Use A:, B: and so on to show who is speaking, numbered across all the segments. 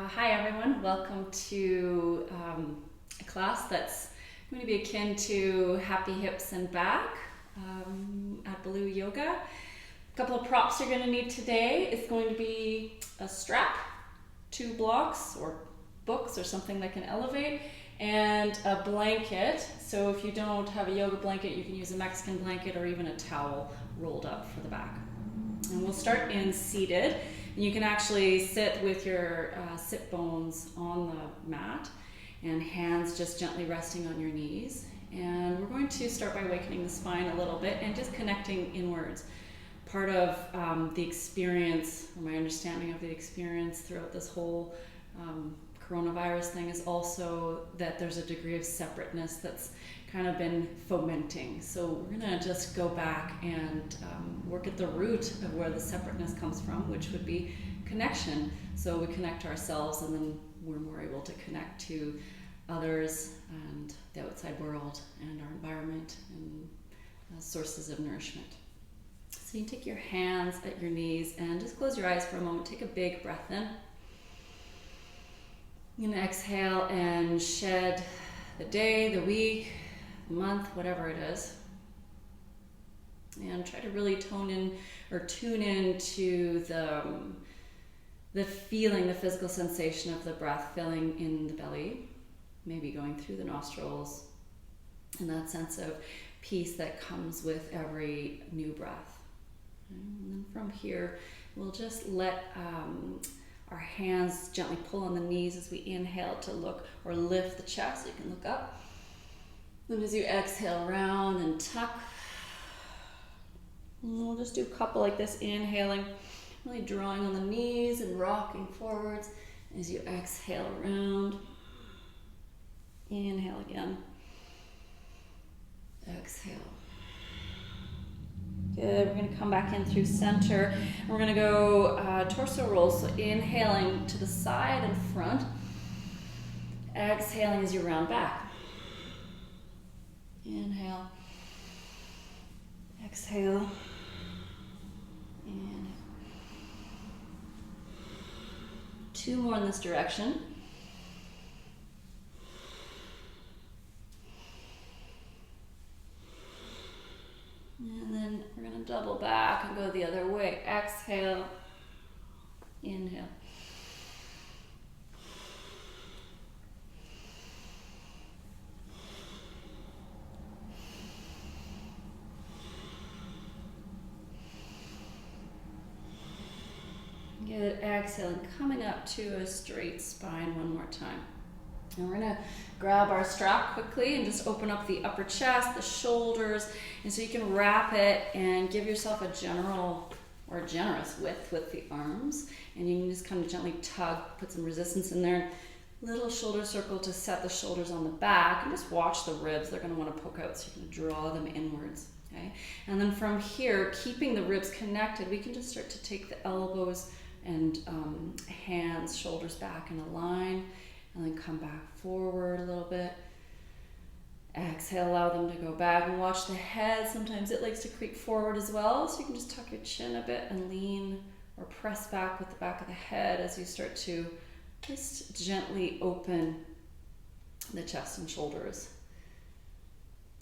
A: Hi everyone, welcome to a class that's going to be akin to happy hips and back at baluyoga. A couple of props you're going to need today is going to be a strap, 2 blocks or books or something that can elevate, and a blanket. So if you don't have a yoga blanket, you can use a Mexican blanket or even a towel rolled up for the back. And we'll start in seated. And you can actually sit with your sit bones on the mat and hands just gently resting on your knees. And we're going to start by awakening the spine a little bit and just connecting inwards. Part of the experience, or my understanding of the experience throughout this whole coronavirus thing is also that there's a degree of separateness that's kind of been fomenting. So we're gonna just go back and work at the root of where the separateness comes from, which would be connection. So we connect to ourselves, and then we're more able to connect to others and the outside world and our environment and sources of nourishment. So you can take your hands at your knees and just close your eyes for a moment. Take a big breath in. You're gonna exhale and shed the day, the week, the month, whatever it is. And try to really tune in to the feeling, the physical sensation of the breath filling in the belly, maybe going through the nostrils, and that sense of peace that comes with every new breath. And then from here, we'll just let our hands gently pull on the knees as we inhale to look or lift the chest so you can look up. Then as you exhale, round and tuck. And we'll just do a couple like this, inhaling, really drawing on the knees and rocking forwards. As you exhale, round. Inhale again. Exhale. Good. We're going to come back in through center. And we're going to go torso rolls. So inhaling to the side and front. Exhaling as you round back. Inhale. Exhale. Inhale. 2 more in this direction. And then we're going to double back and go the other way. Exhale. Inhale. Good. Exhale and coming up to a straight spine one more time. And we're going to grab our strap quickly and just open up the upper chest, the shoulders, and so you can wrap it and give yourself a general or generous width with the arms. And you can just kind of gently tug, put some resistance in there. Little shoulder circle to set the shoulders on the back, and just watch the ribs. They're going to want to poke out, so you can draw them inwards. Okay? And then from here, keeping the ribs connected, we can just start to take the elbows and hands, shoulders back in a line, and then come back forward a little bit. Exhale, allow them to go back, and watch the head. Sometimes it likes to creep forward as well, so you can just tuck your chin a bit and lean or press back with the back of the head as you start to just gently open the chest and shoulders.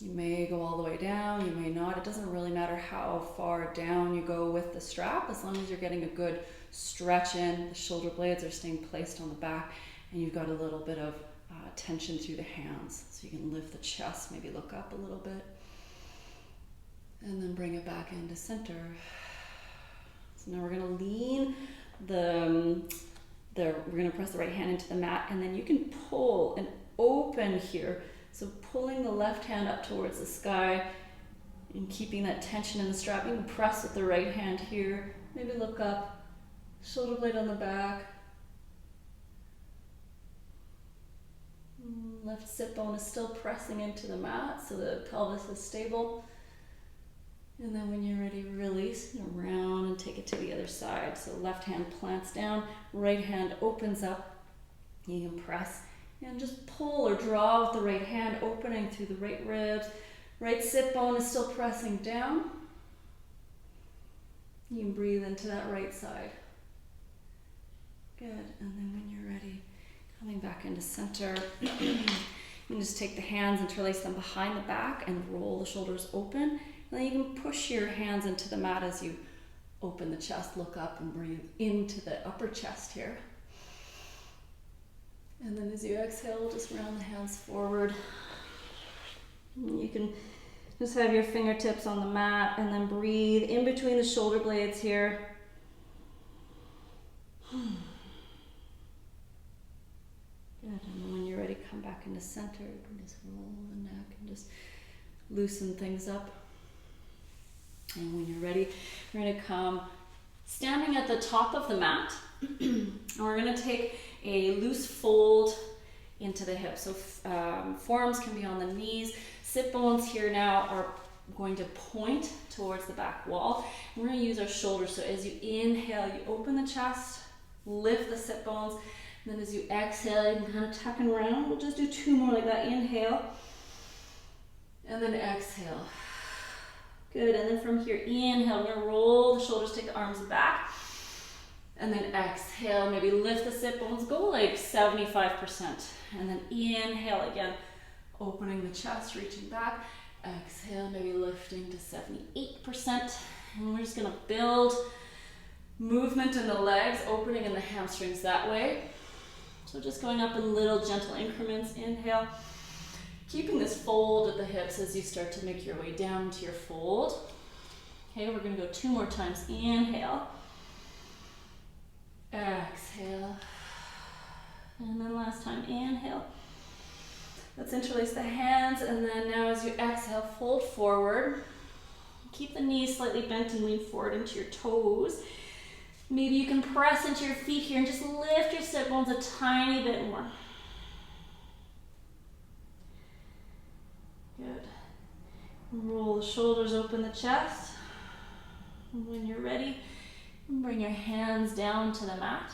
A: You may go all the way down, you may not. It doesn't really matter how far down you go with the strap, as long as you're getting a good stretch in, the shoulder blades are staying placed on the back, and you've got a little bit of tension through the hands. So you can lift the chest, maybe look up a little bit, and then bring it back into center. So now we're gonna lean we're gonna press the right hand into the mat, and then you can pull and open here. So pulling the left hand up towards the sky and keeping that tension in the strap. You can press with the right hand here, maybe look up, shoulder blade on the back. Left sit bone is still pressing into the mat so the pelvis is stable. And then when you're ready, release around and take it to the other side. So left hand plants down, right hand opens up. You can press and just pull or draw with the right hand, opening through the right ribs. Right sit bone is still pressing down. You can breathe into that right side. Good. And then when you're ready, into center. You can just take the hands, interlace them behind the back and roll the shoulders open. And then you can push your hands into the mat as you open the chest, look up and breathe into the upper chest here. And then as you exhale, just round the hands forward. And you can just have your fingertips on the mat and then breathe in between the shoulder blades here. Good, and then when you're ready, come back into center. You can just roll the neck and just loosen things up. And when you're ready, we're going to come standing at the top of the mat. And we're going to take a loose fold into the hips. So forearms can be on the knees. Sit bones here now are going to point towards the back wall. We're going to use our shoulders. So as you inhale, you open the chest, lift the sit bones. And then as you exhale, you can kind of tuck and round. We'll just do 2 more like that. Inhale. And then exhale. Good. And then from here, inhale. We're going to roll the shoulders, take the arms back. And then exhale. Maybe lift the sit bones. Go like 75%. And then inhale again. Opening the chest, reaching back. Exhale, maybe lifting to 78%. And we're just going to build movement in the legs, opening in the hamstrings that way. So just going up in little gentle increments. Inhale. Keeping this fold at the hips as you start to make your way down to your fold. Okay, we're going to go 2 more times. Inhale. Exhale. And then last time, inhale. Let's interlace the hands, and then now as you exhale, fold forward. Keep the knees slightly bent and lean forward into your toes. Maybe you can press into your feet here and just lift your sit bones a tiny bit more. Good. Roll the shoulders, open the chest. And when you're ready, bring your hands down to the mat.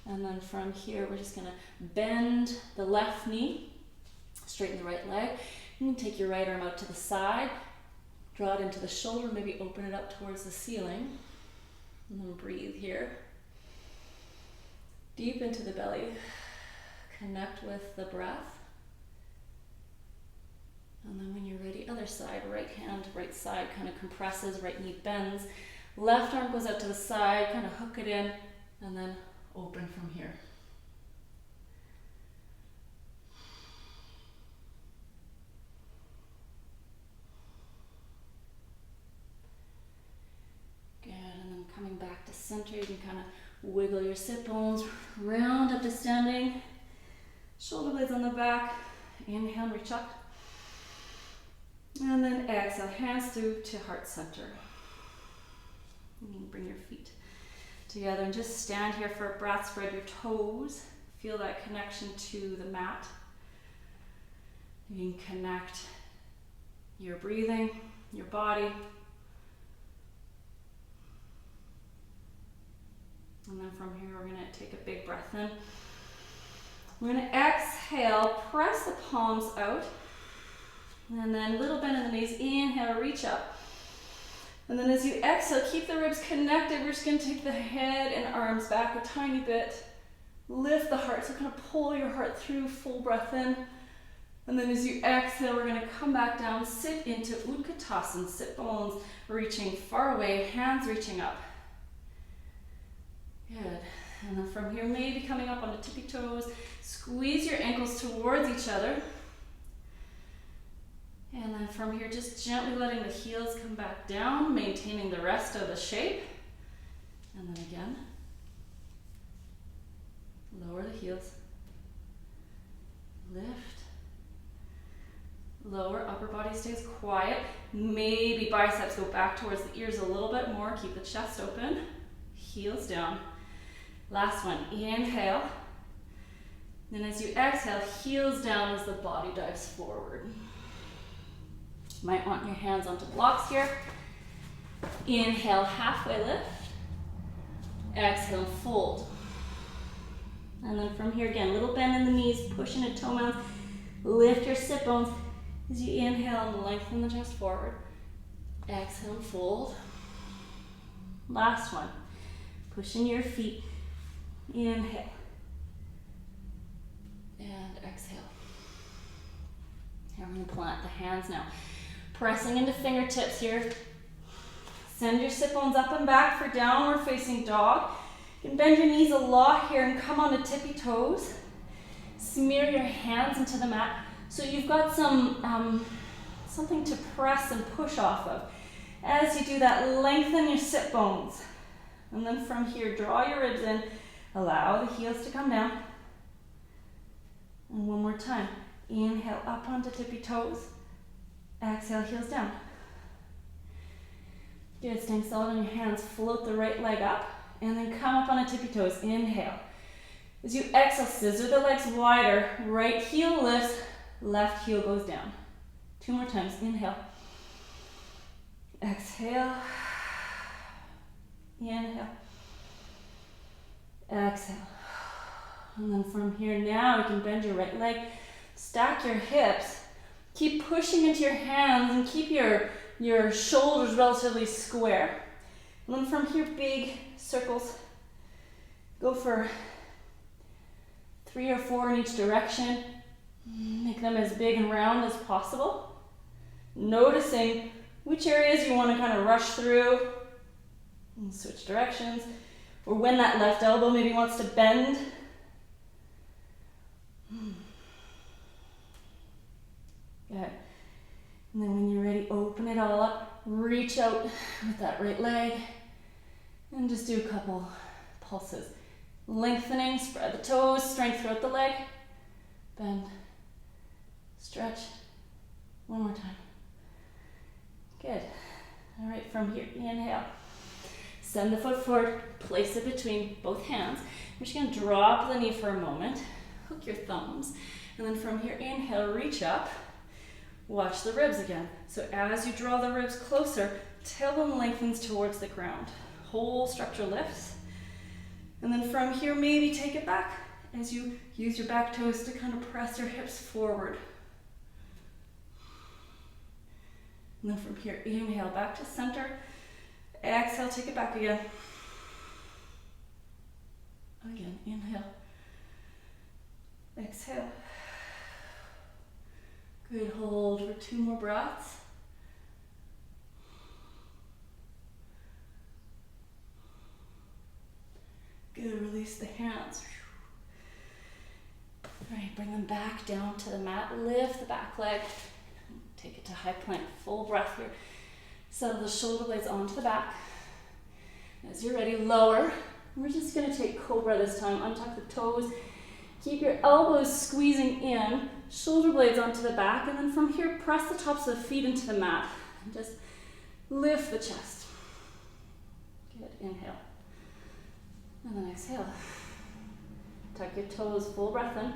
A: And then from here, we're just going to bend the left knee. Straighten the right leg. You can take your right arm out to the side, draw it into the shoulder, maybe open it up towards the ceiling. And then breathe here. Deep into the belly. Connect with the breath. And then when you're ready, other side, right hand, right side kind of compresses, right knee bends. Left arm goes out to the side, kind of hook it in, and then open from here. Coming back to center, you can kind of wiggle your sit bones, round up to standing, shoulder blades on the back, inhale, reach up, and then exhale, hands through to heart center. You can bring your feet together and just stand here for a breath, spread your toes, feel that connection to the mat. You can connect your breathing, your body. And then from here, we're going to take a big breath in. We're going to exhale, press the palms out. And then little bend in the knees, inhale, reach up. And then as you exhale, keep the ribs connected. We're just going to take the head and arms back a tiny bit. Lift the heart, so kind of pull your heart through, full breath in. And then as you exhale, we're going to come back down, sit into Utkatasana, sit bones reaching far away, hands reaching up. Good. And then from here, maybe coming up on the tippy toes, squeeze your ankles towards each other. And then from here, just gently letting the heels come back down, maintaining the rest of the shape. And then again, lower the heels. Lift. Lower, upper body stays quiet. Maybe biceps go back towards the ears a little bit more. Keep the chest open. Heels down. Last one, inhale. Then as you exhale, heels down as the body dives forward. Might want your hands onto blocks here. Inhale, halfway lift. Exhale, fold. And then from here again, little bend in the knees, push into toe mounts. Lift your sit bones. As you inhale, lengthen the chest forward. Exhale, fold. Last one. Push in your feet. Inhale. And exhale. And we're going to plant the hands now. Pressing into fingertips here. Send your sit bones up and back for downward facing dog. You can bend your knees a lot here and come onto tippy toes. Smear your hands into the mat so you've got some something to press and push off of. As you do that, lengthen your sit bones. And then from here, draw your ribs in. Allow the heels to come down. And one more time. Inhale up onto tippy toes. Exhale, heels down. Good, staying solid on your hands. Float the right leg up and then come up on a tippy toes. Inhale. As you exhale, scissor the legs wider. Right heel lifts, left heel goes down. 2 more times. Inhale. Exhale. Inhale. Exhale. And then from here now, you can bend your right leg, stack your hips, keep pushing into your hands and keep your shoulders relatively square. And then from here, big circles. Go for 3 or 4 in each direction. Make them as big and round as possible. Noticing which areas you want to kind of rush through and switch directions. Or when that left elbow maybe wants to bend. Good. And then when you're ready, open it all up. Reach out with that right leg. And just do a couple pulses. Lengthening, spread the toes, strength throughout the leg. Bend. Stretch. One more time. Good. All right, from here, inhale. Send the foot forward, place it between both hands. We're just going to drop the knee for a moment. Hook your thumbs. And then from here, inhale, reach up. Watch the ribs again. So as you draw the ribs closer, tailbone lengthens towards the ground. Whole structure lifts. And then from here, maybe take it back as you use your back toes to kind of press your hips forward. And then from here, inhale, back to center. Exhale, take it back again. Again, inhale. Exhale. Good, hold for 2 more breaths. Good, release the hands. All right, bring them back down to the mat. Lift the back leg. Take it to high plank. Full breath here. Settle the shoulder blades onto the back. As you're ready, lower. We're just going to take cobra this time. Untuck the toes. Keep your elbows squeezing in. Shoulder blades onto the back. And then from here, press the tops of the feet into the mat. And just lift the chest. Good. Inhale. And then exhale. Tuck your toes. Full breath in.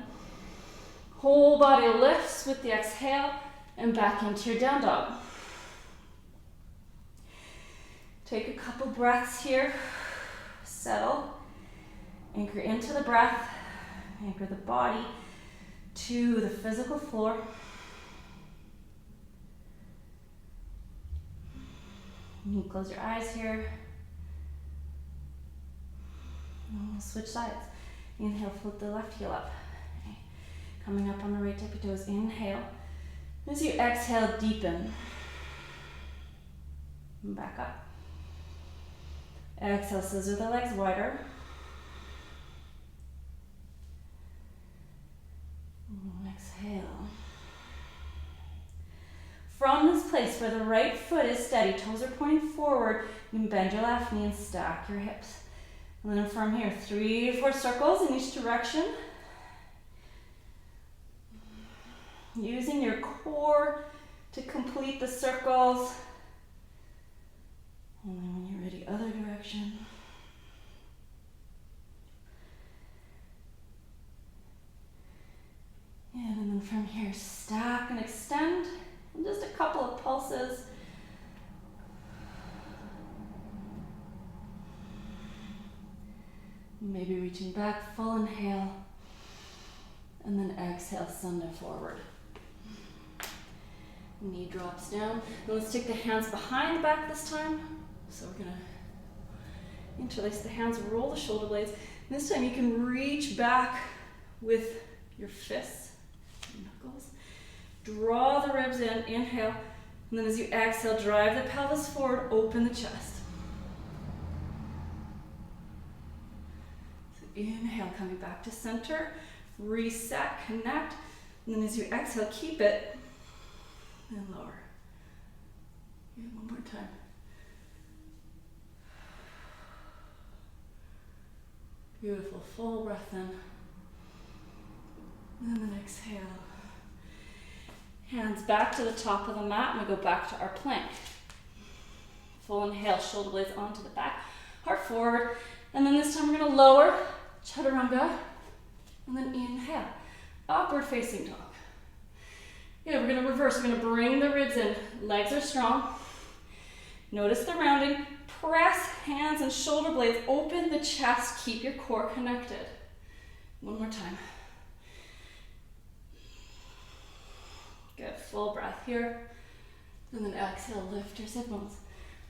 A: Whole body lifts with the exhale. And back into your down dog. Take a couple breaths here. Settle. Anchor into the breath. Anchor the body to the physical floor. You can close your eyes here. And we'll switch sides. Inhale, float the left heel up. Okay. Coming up on the right tippy toes. Inhale. As you exhale, deepen. And back up. Exhale, scissor the legs wider. And exhale. From this place where the right foot is steady, toes are pointing forward, you can bend your left knee and stack your hips. And then from here, 3 to 4 circles in each direction. Using your core to complete the circles. And then when you're ready, other direction. And then from here, stack and extend. And just a couple of pulses. Maybe reaching back, full inhale. And then exhale, send it forward. Knee drops down. And let's take the hands behind the back this time. So we're going to interlace the hands, roll the shoulder blades. And this time you can reach back with your fists, your knuckles. Draw the ribs in, inhale, and then as you exhale, drive the pelvis forward, open the chest. So inhale, coming back to center, reset, connect, and then as you exhale, keep it, and lower. Okay, one more time. Beautiful, full breath in. And then exhale. Hands back to the top of the mat, and we go back to our plank. Full inhale, shoulder blades onto the back, heart forward, and then this time we're going to lower, chaturanga, and then inhale, upward facing dog. Yeah, we're going to reverse. We're going to bring the ribs in, legs are strong. Notice the rounding. Press hands and shoulder blades, open the chest, keep your core connected. One more time. Good, full breath here. And then exhale, lift your sit bones.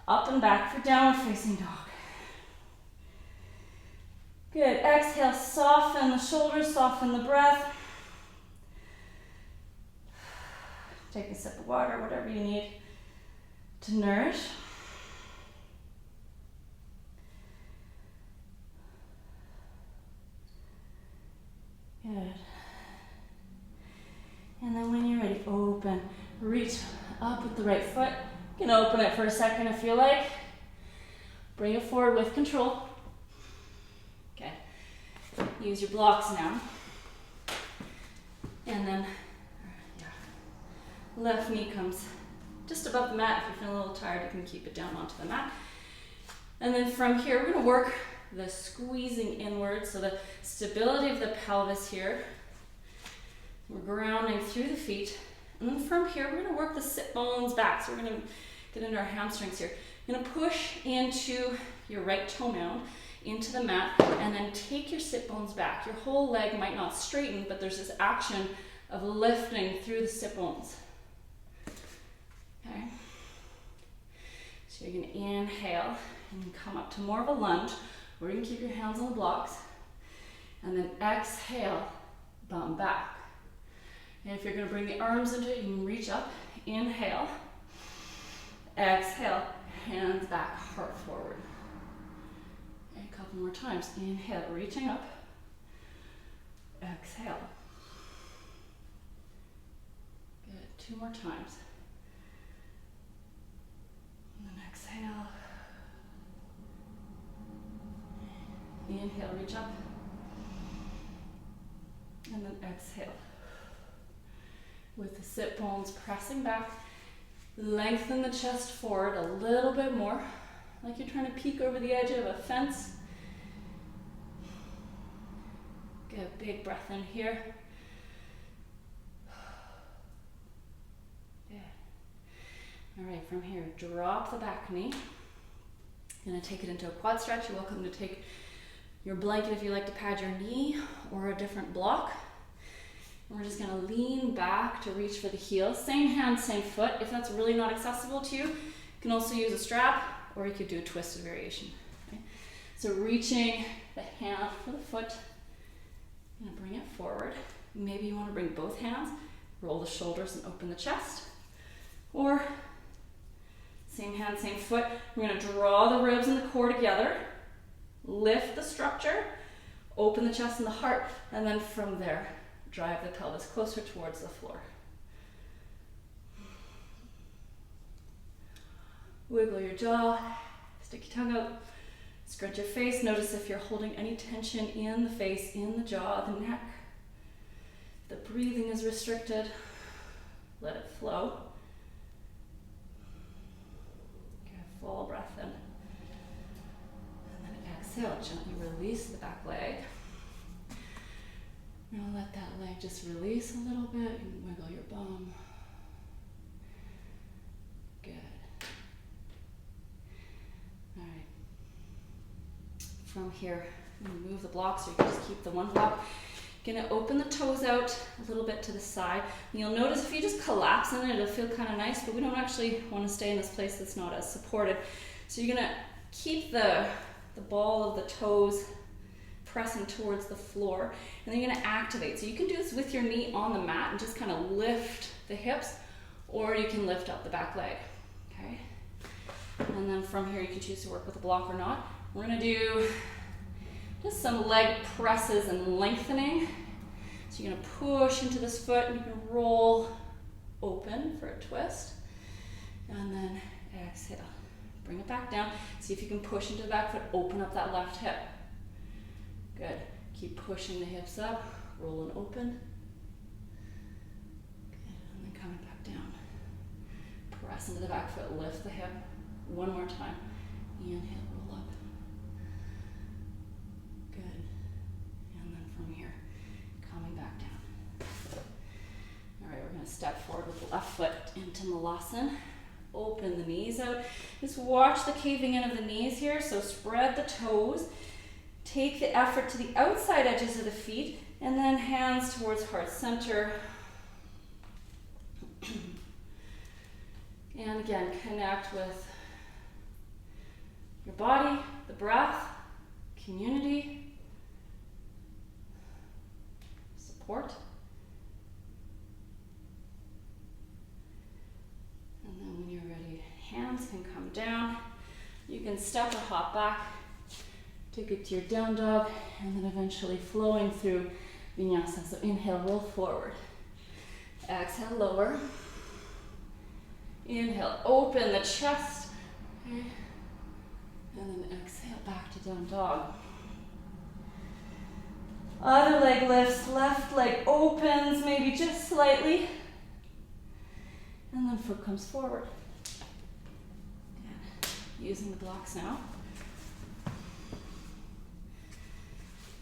A: Up and back for downward facing dog. Good, exhale, soften the shoulders, soften the breath. Take a sip of water, whatever you need to nourish. Good. And then when you're ready, open. Reach up with the right foot. You can open it for a second if you like. Bring it forward with control. Okay. Use your blocks now. And then, left knee comes just above the mat. If you're feeling a little tired, you can keep it down onto the mat. And then from here, we're going to work the squeezing inward, so the stability of the pelvis here. We're grounding through the feet. And then from here, we're going to work the sit bones back. So we're going to get into our hamstrings here. You're going to push into your right toe mound, into the mat, and then take your sit bones back. Your whole leg might not straighten, but there's this action of lifting through the sit bones. Okay? So you're going to inhale and come up to more of a lunge, or you can keep your hands on the blocks. And then exhale, bum back. And if you're going to bring the arms into it, you can reach up, inhale, exhale, hands back, heart forward. Okay, a couple more times. Inhale, reaching up, exhale. Good, 2 more times. And then exhale. Inhale, reach up. And then exhale. With the sit bones pressing back, lengthen the chest forward a little bit more, like you're trying to peek over the edge of a fence. Get a big breath in here. Good. All right, from here, drop the back knee. You're gonna take it into a quad stretch. You're welcome to take your blanket if you like to pad your knee, or a different block. And we're just gonna lean back to reach for the heels. Same hand, same foot. If that's really not accessible to you, you can also use a strap, or you could do a twisted variation. Okay? So reaching the hand for the foot, I'm gonna bring it forward. Maybe you wanna bring both hands, roll the shoulders and open the chest. Or same hand, same foot. We're gonna draw the ribs and the core together, lift the structure, open the chest and the heart, and then from there, drive the pelvis closer towards the floor. Wiggle your jaw, stick your tongue out, scrunch your face. Notice if you're holding any tension in the face, in the jaw, the neck. The breathing is restricted. Let it flow. Okay, full breath in. And then exhale, gently release the back leg. Now let that leg just release a little bit. You can wiggle your bum. Good. All right. From here, move the block so you can just keep the one block. Gonna open the toes out a little bit to the side. And you'll notice if you just collapse in it, it'll feel kind of nice, but we don't actually want to stay in this place that's not as supported. So you're gonna keep the ball of the toes pressing towards the floor, and then you're gonna activate. So you can do this with your knee on the mat and just kind of lift the hips, or you can lift up the back leg, okay? And then from here, you can choose to work with a block or not. We're gonna do just some leg presses and lengthening. So you're gonna push into this foot and you can roll open for a twist. And then exhale. Bring it back down. See if you can push into the back foot, open up that left hip. Good. Keep pushing the hips up, rolling open. Good. And then coming back down. Press into the back foot, lift the hip. One more time. Inhale, roll up. Good. And then from here, coming back down. All right, we're going to step forward with the left foot into Malasana. Open the knees out. Just watch the caving in of the knees here. So spread the toes. Take the effort to the outside edges of the feet, and then hands towards heart center. And again, connect with your body, the breath, community, support. And then when you're ready, hands can come down. You can step or hop back. Take it to your down dog, and then eventually flowing through vinyasa. So inhale, roll forward. Exhale, lower. Inhale, open the chest. Okay. And then exhale, back to down dog. Other leg lifts, left leg opens, maybe just slightly. And then foot comes forward. Good. Using the blocks now.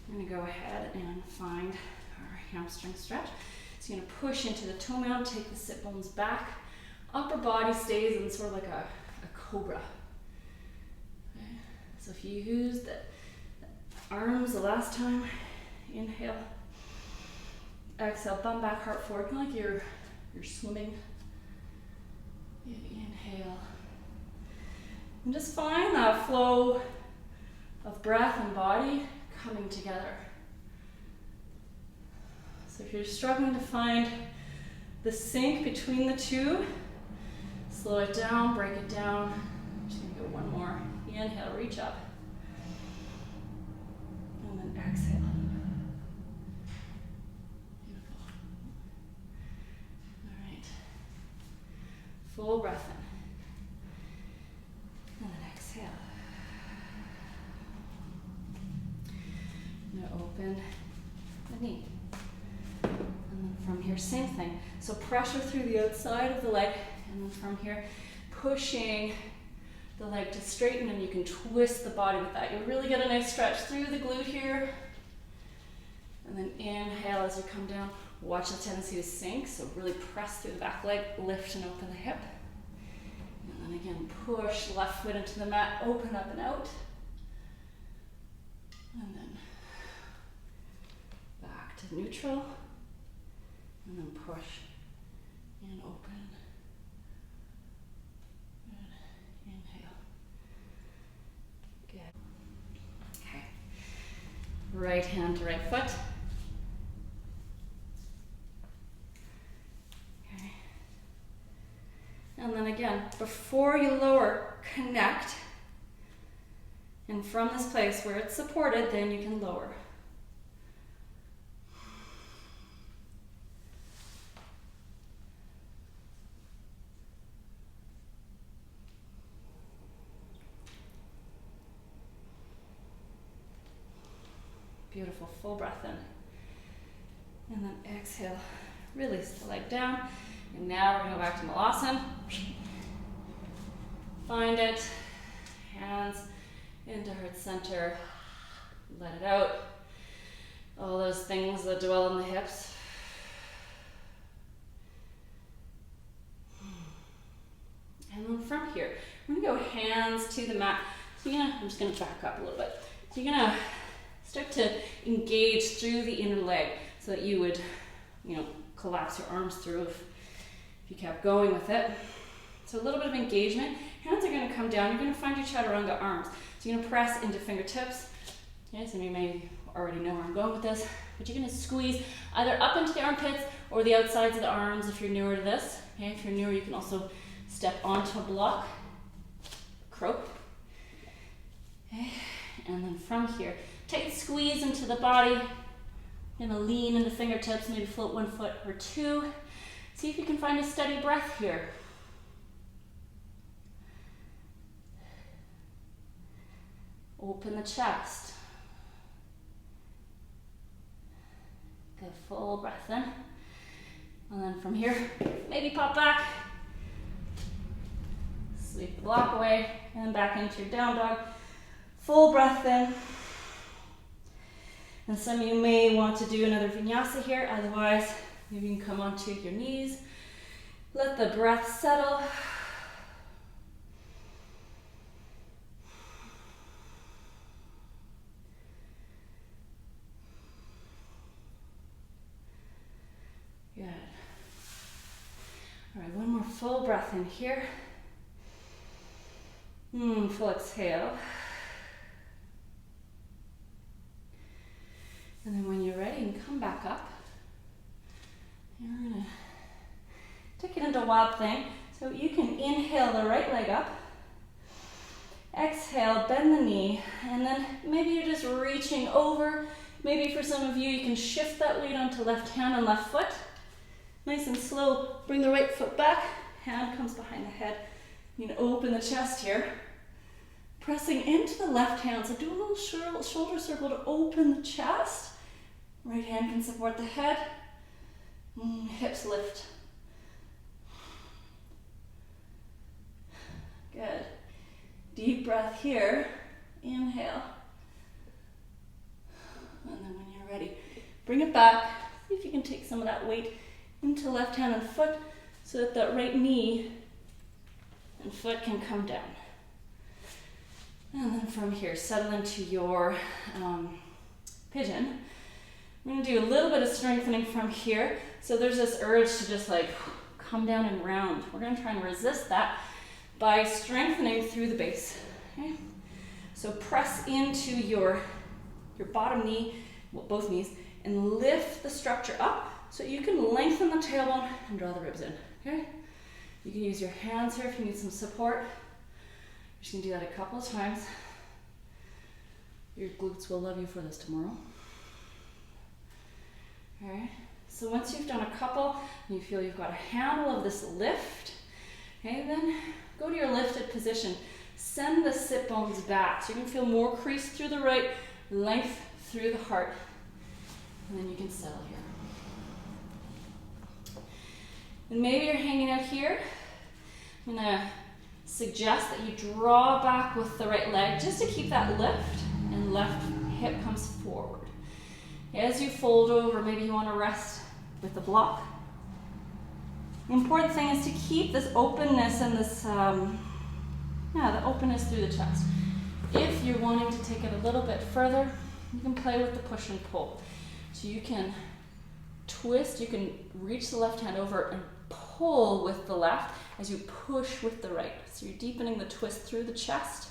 A: We're going to go ahead and find our hamstring stretch. So you're going to push into the toe mound, take the sit bones back. Upper body stays in sort of like a cobra. Okay. So if you used the arms the last time, inhale. Exhale, bum back, heart forward, kind of like you're swimming. Inhale. And just find that flow of breath and body coming together. So if you're struggling to find the sync between the two, slow it down, break it down. I'm just gonna go one more. Inhale, reach up. And then exhale. Beautiful. All right. Full breath in. And then exhale. I'm gonna open the knee. And then from here, same thing. So pressure through the outside of the leg, and then from here, pushing the leg to straighten, and you can twist the body with that. You'll really get a nice stretch through the glute here. And then inhale as you come down. Watch the tendency to sink, so really press through the back leg, lift and open the hip. And then again, push left foot into the mat, open up and out. And then back to neutral. And then push and open. Good. Inhale. Good. Okay. Right hand to right foot. Okay. And then again, before you lower, connect. And from this place where it's supported, then you can lower. Beautiful, full breath in. And then exhale, release the leg down. And now we're gonna go back to Malasana. Find it, hands into heart center, let it out. All those things that dwell in the hips. And then from here, we're gonna go hands to the mat. So I'm just gonna back up a little bit. So you're gonna start to engage through the inner leg so that you would, collapse your arms through if you kept going with it. So a little bit of engagement. Hands are going to come down. You're going to find your chaturanga arms. So you're going to press into fingertips. Okay, so you may already know where I'm going with this, but you're gonna squeeze either up into the armpits or the outsides of the arms if you're newer to this. Okay, if you're newer, you can also step onto a block, croak. Okay, and then from here, tight squeeze into the body. You're gonna lean into fingertips, maybe float 1 foot or 2. See if you can find a steady breath here. Open the chest. Good, full breath in. And then from here, maybe pop back. Sweep the block away, and back into your down dog. Full breath in. And some of you may want to do another vinyasa here, otherwise maybe you can come onto your knees. Let the breath settle. Good. All right, one more full breath in here. Full exhale. And then when you're ready, you can come back up. And we're gonna take it into wild thing. So you can inhale the right leg up. Exhale, bend the knee. And then maybe you're just reaching over. Maybe for some of you, you can shift that weight onto left hand and left foot. Nice and slow, bring the right foot back. Hand comes behind the head. You can open the chest here. Pressing into the left hand. So do a little shoulder circle to open the chest. Right hand can support the head. Hips lift. Good. Deep breath here. Inhale. And then when you're ready, bring it back. See if you can take some of that weight into left hand and foot so that that right knee and foot can come down. And then from here, settle into your pigeon. I'm going to do a little bit of strengthening from here. So there's this urge to just like come down and round. We're going to try and resist that by strengthening through the base. Okay? So press into your bottom knee, well, both knees, and lift the structure up so you can lengthen the tailbone and draw the ribs in. Okay? You can use your hands here if you need some support. You're just going to do that a couple of times. Your glutes will love you for this tomorrow. Alright, so once you've done a couple, and you feel you've got a handle of this lift, okay, then go to your lifted position. Send the sit bones back so you can feel more crease through the right, length through the heart. And then you can settle here. And maybe you're hanging out here. I'm going to suggest that you draw back with the right leg just to keep that lift, and left hip comes forward. As you fold over, maybe you want to rest with the block. The important thing is to keep this openness and this, the openness through the chest. If you're wanting to take it a little bit further, you can play with the push and pull. So you can twist, you can reach the left hand over and pull with the left as you push with the right. So you're deepening the twist through the chest,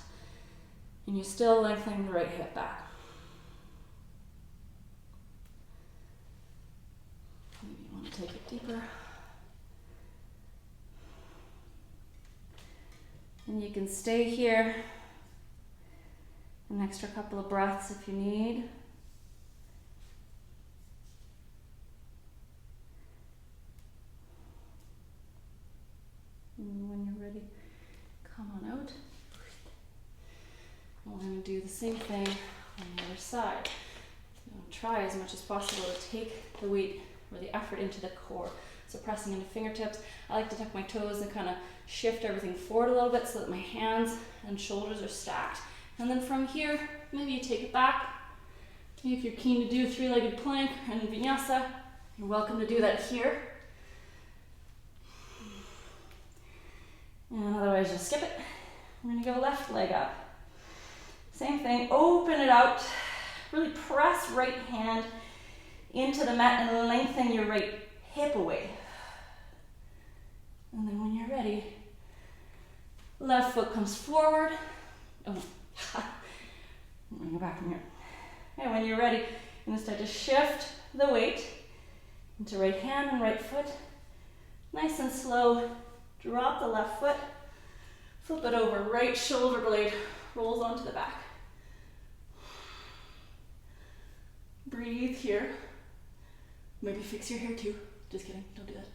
A: and you're still lengthening the right hip back. Maybe you want to take it deeper. And you can stay here an extra couple of breaths if you need. And when you're ready, come on out. And we're going to do the same thing on the other side. So try as much as possible to take the weight or the effort into the core. So pressing into fingertips. I like to tuck my toes and kind of shift everything forward a little bit so that my hands and shoulders are stacked. And then from here, maybe you take it back. If you're keen to do a three-legged plank and vinyasa, you're welcome to do that here. And otherwise, just skip it. We're going to go left leg up. Same thing, open it out. Really press right hand into the mat and lengthen your right hip away. And then when you're ready, left foot comes forward. Oh, bring it back from here. And when you're ready, you're going to start to shift the weight into right hand and right foot. Nice and slow. Drop the left foot. Flip it over. Right shoulder blade rolls onto the back. Breathe here. Maybe fix your hair too. Just kidding. Don't do that.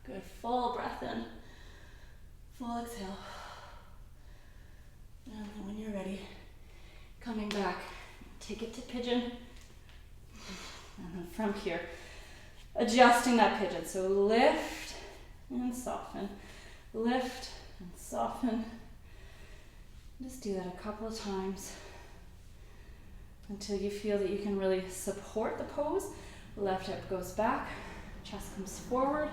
A: Good. Full breath in. Full exhale. And then when you're ready, coming back, take it to pigeon. And then from here, adjusting that pigeon. So lift and soften. Lift and soften. Just do that a couple of times until you feel that you can really support the pose. Left hip goes back, chest comes forward,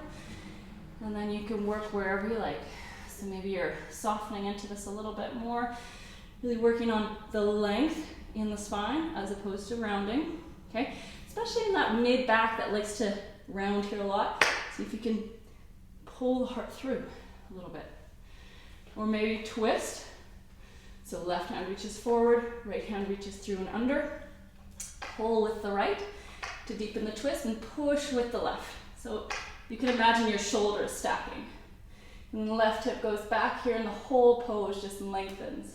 A: and then you can work wherever you like. So maybe you're softening into this a little bit more, really working on the length in the spine as opposed to rounding, okay? Especially in that mid back that likes to round here a lot. See if you can pull the heart through a little bit. Or maybe twist. So left hand reaches forward, right hand reaches through and under. Pull with the right to deepen the twist and push with the left. So you can imagine your shoulders stacking. And the left hip goes back here and the whole pose just lengthens.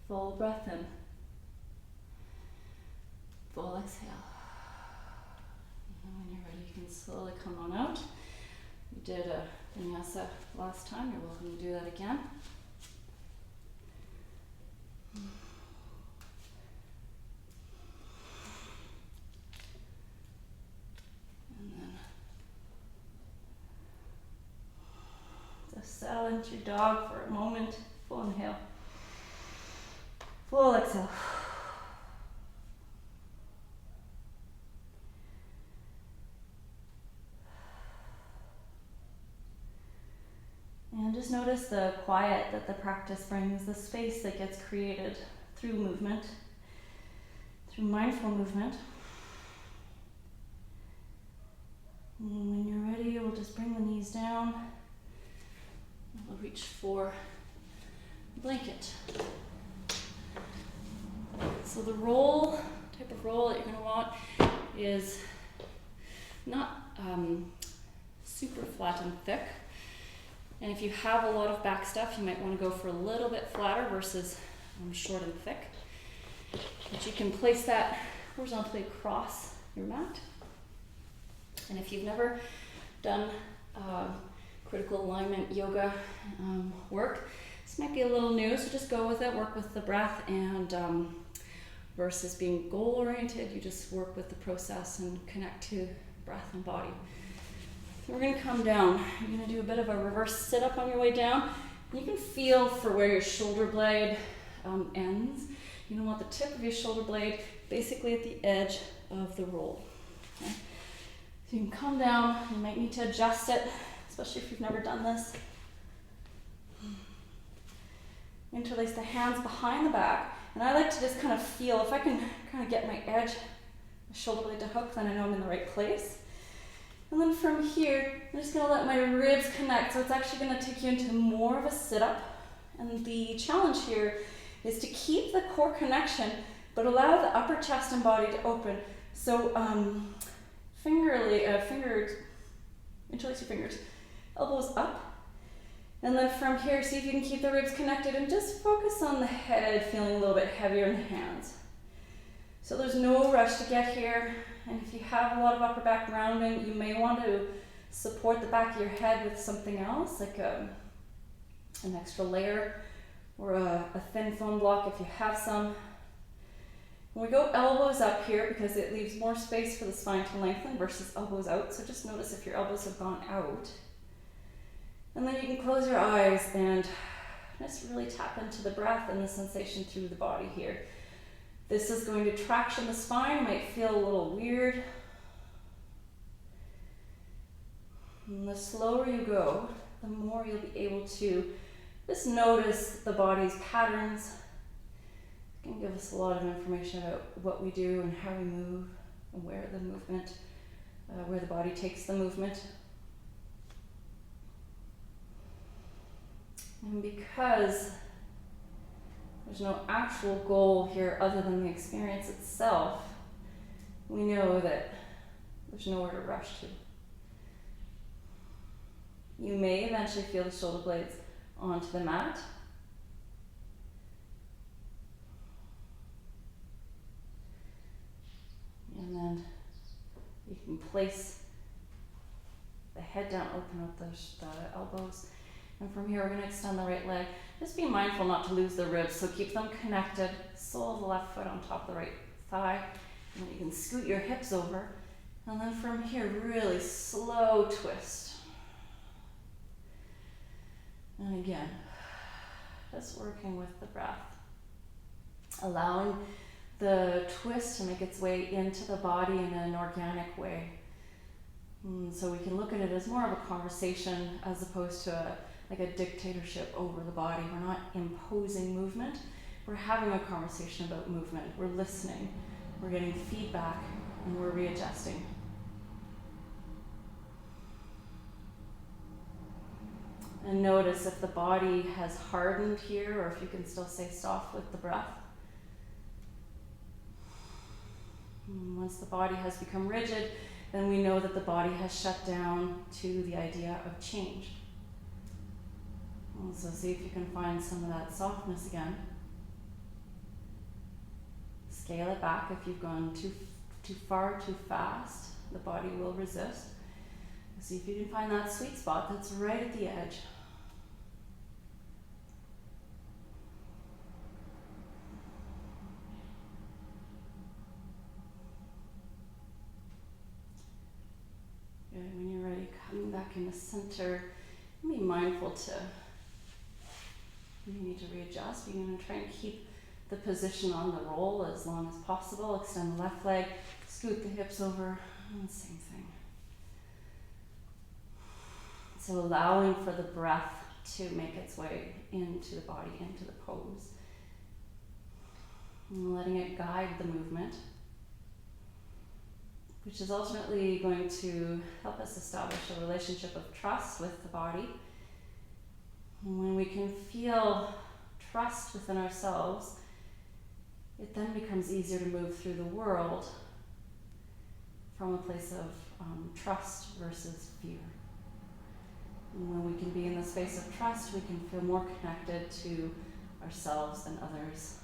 A: Full breath in. Full exhale. And when you're ready, you can slowly come on out. You did a vinyasa last time. You're welcome to do that again. And then just silence your dog for a moment. Full inhale. Full exhale. And just notice the quiet that the practice brings, the space that gets created through movement, through mindful movement. And when you're ready, we'll just bring the knees down. We'll reach for a blanket. So the roll, type of roll that you're going to want is not super flat and thick. And if you have a lot of back stuff, you might want to go for a little bit flatter versus short and thick. But you can place that horizontally across your mat. And if you've never done critical alignment yoga work, this might be a little new, so just go with it, work with the breath, and versus being goal oriented, you just work with the process and connect to breath and body. So we're gonna come down. You're gonna do a bit of a reverse sit up on your way down. You can feel for where your shoulder blade ends. You don't want the tip of your shoulder blade basically at the edge of the roll. Okay? So you can come down, you might need to adjust it, especially if you've never done this. Interlace the hands behind the back. And I like to just kind of feel, if I can kind of get my edge, my shoulder blade to hook, then I know I'm in the right place. And then from here, I'm just gonna let my ribs connect. So it's actually gonna take you into more of a sit-up. And the challenge here is to keep the core connection, but allow the upper chest and body to open. So interlace your fingers, elbows up. And then from here, see if you can keep the ribs connected and just focus on the head feeling a little bit heavier in the hands. So there's no rush to get here. And if you have a lot of upper back rounding, you may want to support the back of your head with something else, like an extra layer or a thin foam block if you have some. When we go elbows up here, because it leaves more space for the spine to lengthen versus elbows out. So just notice if your elbows have gone out. And then you can close your eyes and just really tap into the breath and the sensation through the body here. This is going to traction the spine, might feel a little weird. And the slower you go, the more you'll be able to Just notice the body's patterns. It can give us a lot of information about what we do and how we move and where the movement, where the body takes the movement. And because there's no actual goal here other than the experience itself, we know that there's nowhere to rush to. You may eventually feel the shoulder blades onto the mat. And then you can place the head down, open up the elbows. And from here, we're going to extend the right leg. Just be mindful not to lose the ribs, so keep them connected. Sole of the left foot on top of the right thigh. And then you can scoot your hips over. And then from here, really slow twist. And again, just working with the breath. Allowing the twist to make its way into the body in an organic way. So we can look at it as more of a conversation as opposed to like a dictatorship over the body. We're not imposing movement. We're having a conversation about movement. We're listening. We're getting feedback and we're readjusting. And notice if the body has hardened here or if you can still stay soft with the breath. And once the body has become rigid, then we know that the body has shut down to the idea of change. And so see if you can find some of that softness again. Scale it back if you've gone too far, too fast. The body will resist. See if you can find that sweet spot that's right at the edge. Good. When you're ready, coming back in the center. Be mindful to, you need to readjust. You're going to try and keep the position on the roll as long as possible. Extend the left leg, scoot the hips over, and same thing. So allowing for the breath to make its way into the body, into the pose. And letting it guide the movement, which is ultimately going to help us establish a relationship of trust with the body. And when we can feel trust within ourselves, it then becomes easier to move through the world from a place of trust versus fear. And when we can be in the space of trust, we can feel more connected to ourselves and others.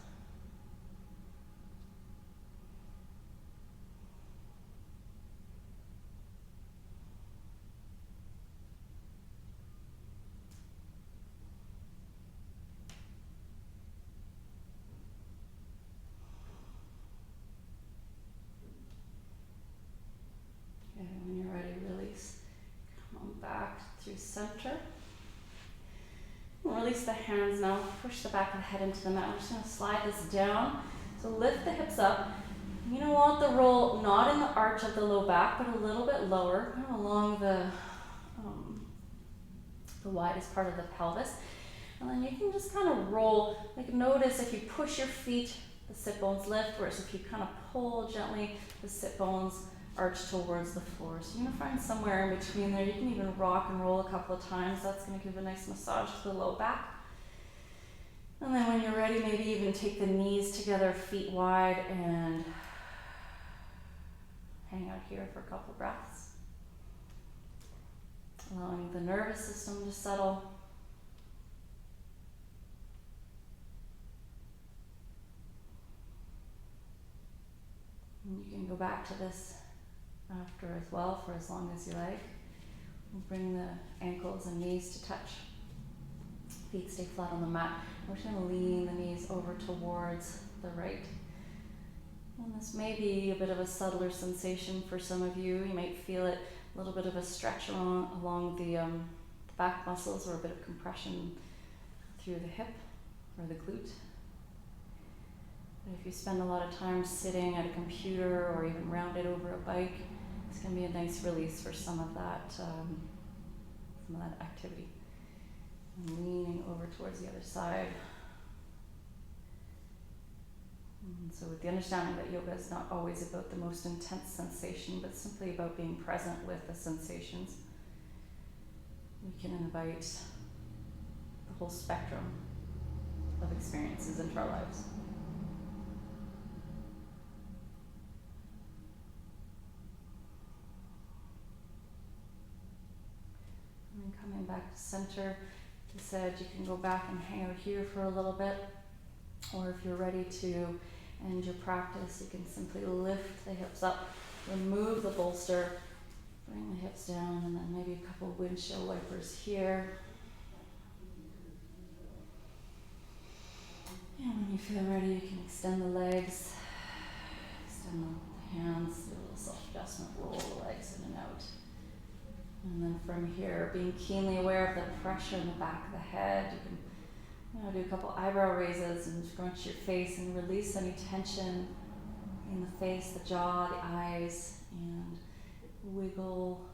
A: When you're ready, release. Come on back through center. And release the hands now. Push the back of the head into the mat. We're just going to slide this down. So lift the hips up. You don't want the roll not in the arch of the low back, but a little bit lower, kind of along the widest part of the pelvis. And then you can just kind of roll. Like notice if you push your feet, the sit bones lift, whereas if you kind of pull gently, the sit bones arch towards the floor. So you're going to find somewhere in between there. You can even rock and roll a couple of times. That's going to give a nice massage to the low back. And then when you're ready, maybe even take the knees together, feet wide, and hang out here for a couple breaths. Allowing the nervous system to settle. And you can go back to this after as well for as long as you like. We'll bring the ankles and knees to touch. Feet stay flat on the mat. We're just going to lean the knees over towards the right. And this may be a bit of a subtler sensation for some of you. You might feel it, a little bit of a stretch along the back muscles or a bit of compression through the hip or the glute. But if you spend a lot of time sitting at a computer or even rounded over a bike, it's going to be a nice release for some of that activity. And leaning over towards the other side. And so with the understanding that yoga is not always about the most intense sensation, but simply about being present with the sensations, we can invite the whole spectrum of experiences into our lives. And then coming back to center, as I said, you can go back and hang out here for a little bit, or if you're ready to end your practice, you can simply lift the hips up, remove the bolster, bring the hips down, and then maybe a couple of windshield wipers here. And when you feel ready, you can extend the legs, extend the hands, do a little self-adjustment, roll the legs in and out. And then from here, being keenly aware of the pressure in the back of the head, you can do a couple eyebrow raises and scrunch your face and release any tension in the face, the jaw, the eyes, and wiggle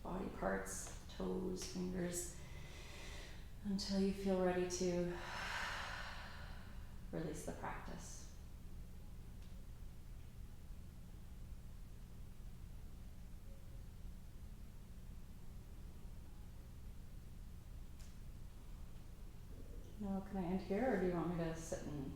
A: body parts, toes, fingers, until you feel ready to release the practice. Now, can I end here, or do you want me to sit and